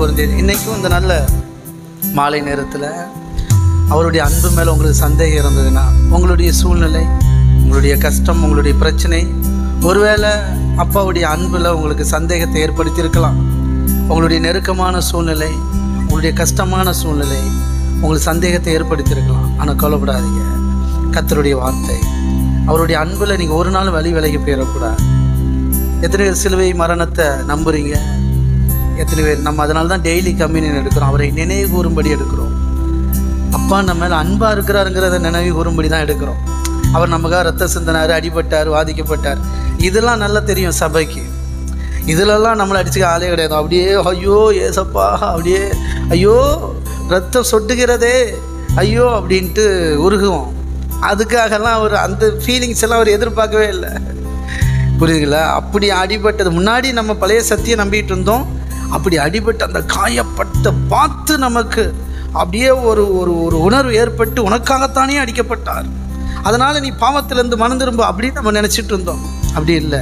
கூர்ந்தேன். இன்றைக்கும் இந்த நல்ல மாலை நேரத்தில் அவருடைய அன்பு மேலே உங்களுக்கு சந்தேகம் இருந்ததுன்னா, உங்களுடைய சூழ்நிலை, உங்களுடைய கஷ்டம், உங்களுடைய பிரச்சனை, ஒருவேளை அப்பாவுடைய அன்பில் உங்களுக்கு சந்தேகத்தை ஏற்படுத்தியிருக்கலாம். உங்களுடைய நெருக்கமான சூழ்நிலை, உங்களுடைய கஷ்டமான சூழ்நிலை உங்களுக்கு சந்தேகத்தை ஏற்படுத்தியிருக்கலாம். ஆனால் கவலைப்படாதீங்க. கர்த்தருடைய வார்த்தை, அவருடைய அன்பில் நீங்கள் ஒரு நாள் விலகி போயிடக்கூடாது. எத்தனை பேர் சிலுவை மரணத்தை நம்புறீங்க? எத்தனை பேர் நம்ம அதனால தான் டெய்லி கம்யூனியன் எடுக்கிறோம், அவரை நினைவு கூறும்படி எடுக்கிறோம். அப்பா நம்ம மேலே அன்பாக இருக்கிறாருங்கிறத நினைவு கூறும்படி தான் எடுக்கிறோம். அவர் நமக்காக ரத்த சிந்தினார், அடிபட்டார், வாதிக்கப்பட்டார். இதெல்லாம் நல்லா தெரியும் சபைக்கு. இதிலெல்லாம் நம்மளை அடிச்சுக்க ஆளே கிடையாது. அப்படியே ஐயோ ஏசப்பா, அப்படியே ஐயோ ரத்தம் சொட்டுகிறதே ஐயோ அப்படின்ட்டு உருகுவோம். அதுக்காகலாம் அவர் அந்த ஃபீலிங்ஸ் எல்லாம் அவர் எதிர்பார்க்கவே இல்லை. புரியுதுங்களா? அப்படி அடிபட்டது முன்னாடி நம்ம பழைய சத்தியம் நம்பிட்டு இருந்தோம். அப்படி அடிபட்டு அந்த காயப்பட்ட பார்த்து நமக்கு அப்படியே ஒரு ஒரு ஒரு உணர்வு ஏற்பட்டு, உனக்காகத்தானே அடிக்கப்பட்டார், அதனால் நீ பாவத்திலேருந்து மனம் திரும்ப அப்படின்னு நம்ம நினச்சிட்டு இருந்தோம். அப்படி இல்லை,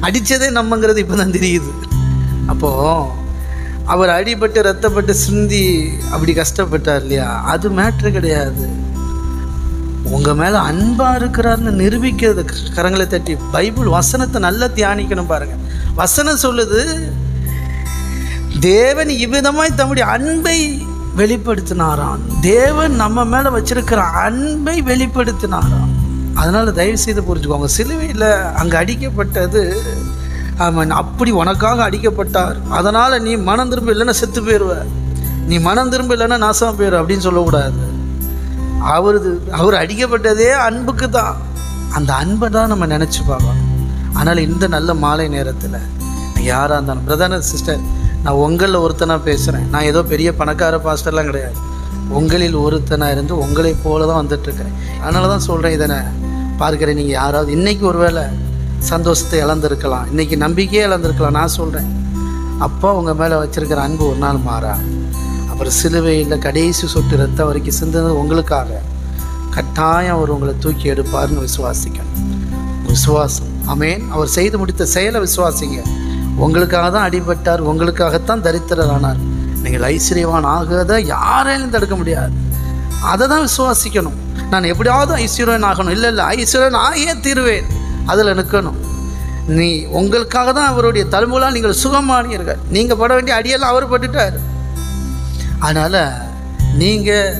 அடித்ததே நம்மங்கிறது இப்போ தான் தெரியுது. அப்போது அவர் அடிபட்டு ரத்தப்பட்டு சிந்தி அப்படி கஷ்டப்பட்டார் இல்லையா, அது மேட்ரு கிடையாது. உங்கள் மேலே அன்பாக இருக்கிறாருன்னு நிரூபிக்கிறது. கரங்களை தட்டி பைபிள் வசனத்தை நல்லா தியானிக்கணும் பாருங்கள். வசனம் சொல்லுது, தேவன் இவ்விதமாய் தம்முடைய அன்பை வெளிப்படுத்தினாராம். தேவன் நம்ம மேலே வச்சிருக்கிற அன்பை வெளிப்படுத்தினாராம். அதனால் தயவு செய்து புரிஞ்சுக்கோங்க, சிலுவையில் அங்கே அடிக்கப்பட்டது அவன் அப்படி உனக்காக அடிக்கப்பட்டார், அதனால் நீ மனம் திரும்ப இல்லைன்னா செத்து போயிடுவ, நீ மனம் திரும்ப இல்லைன்னா நாசமாக போயிடுவ அப்படின்னு சொல்லக்கூடாது. அவர் அடிக்கப்பட்டதே அன்புக்கு தான். அந்த அன்பை தான் நம்ம நினச்சி பார்க்கணும். அதனால் இந்த நல்ல மாலை நேரத்தில் யாராக இருந்தாலும், பிரதர் சிஸ்டர், நான் உங்களில் ஒருத்தனாக பேசுகிறேன். நான் ஏதோ பெரிய பணக்கார பாஸ்டர்லாம் கிடையாது. உங்களில் ஒருத்தனாக இருந்து உங்களை போல தான் வந்துட்டுருக்கிறேன். அதனால தான் சொல்கிறேன், இதனை பார்க்குறேன். நீங்கள் யாராவது இன்றைக்கி ஒரு வேளை சந்தோஷத்தை இழந்திருக்கலாம், இன்றைக்கி நம்பிக்கையே இழந்திருக்கலாம். நான் சொல்கிறேன், அப்பா உங்கள் மேலே வச்சுருக்கிற அன்பு ஒரு நாள் மாறா. அப்புறம் சிலுவையில் கடைசி சொட்டு ரத்தம் வரைக்கும் சிந்தது உங்களுக்காக. கட்டாயம் அவர் உங்களை தூக்கி எடுப்பார்னு விசுவாசிக்கணும். விசுவாசம், ஆமென். அவர் செய்து முடித்த செயலை விசுவாசிங்க. உங்களுக்காக தான் அடிபட்டார், உங்களுக்காகத்தான் தரித்திரரானார். நீங்கள் ஐஸ்வர்யவான் ஆகாத யாரையும் தடுக்க முடியாது. அதை தான் விசுவாசிக்கணும். நான் எப்படியாவது ஐஸ்வர்யன் ஆகணும், இல்லை ஐஸ்வர்யன் ஆகியே தீருவேன், அதில் நிற்கணும். நீ உங்களுக்காக தான் அவருடைய தழும்புகளால் நீங்கள் சுகமானீர்கள். நீங்கள் பட வேண்டிய அடியெல்லாம் அவர் பட்டுட்டார். அதனால் நீங்கள்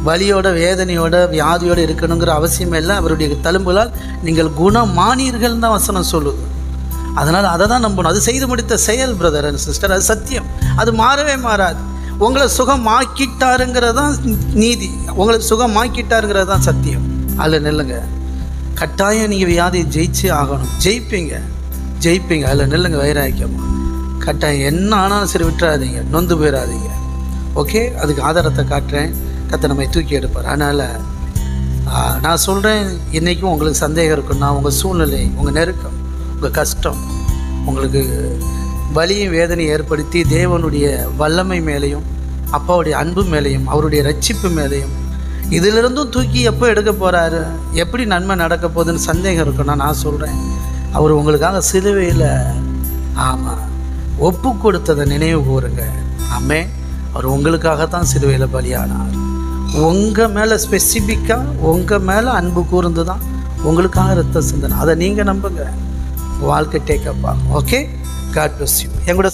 வலியோட, வேதனையோட, வியாதியோடு இருக்கணுங்கிற அவசியம் இல்லை. அவருடைய தழும்புகளால் நீங்கள் குணமானீர்கள் தான் வசனம் சொல்லுது. அதனால் அதை தான் நம்பணும். அது செய்து முடித்த செயல் பிரதர் அண்ட் சிஸ்டர், அது சத்தியம், அது மாறவே மாறாது. உங்களை சுகமாக்கிட்டாருங்கிறது தான் நீதி, உங்களை சுகமாக்கிட்டாருங்கிறது தான் சத்தியம். அதில் நெல்லுங்க. கட்டாயம் நீங்கள் வியாதியை ஜெயிச்சே ஆகணும். ஜெயிப்பீங்க. அதில் நெல்லுங்க. வைராக்கியமாக கட்டாயம் என்ன ஆனாலும் சரி விட்டுறாதீங்க, நொந்து போயிடாதீங்க. ஓகே, அதுக்கு ஆதாரத்தை காட்டுறேன். கர்த்தர் நம்மை தூக்கி எடுப்பார். அதனால் நான் சொல்கிறேன், இன்றைக்கும் உங்களுக்கு சந்தேகம் இருக்குன்னா, உங்கள் சூழ்நிலை, உங்கள் நெருக்கம், உங்கள் கஷ்டம் உங்களுக்கு வலியும் வேதனையும் ஏற்படுத்தி தேவனுடைய வல்லமை மேலேயும், அப்பாவுடைய அன்பு மேலேயும், அவருடைய ரட்சிப்பு மேலேயும், இதிலிருந்தும் தூக்கி எப்போ எடுக்க போகிறாரு, எப்படி நன்மை நடக்க போகுதுன்னு சந்தேகம் இருக்குன்னா, நான் சொல்கிறேன், அவர் உங்களுக்காக சிலுவையில் ஒப்பு கொடுத்ததை நினைவு கூறுங்க. ஆமென். அவர் உங்களுக்காகத்தான் சிலுவையில் பலியானார். உங்கள் மேலே ஸ்பெசிஃபிக்காக உங்கள் மேலே அன்பு கூர்ந்து தான் உங்களுக்காக ரத்த சிந்தனை. அதை நீங்கள் நம்புங்க. வாழ்க்கை டேக்கப் ஆகும். Okay, God bless you. என் கூட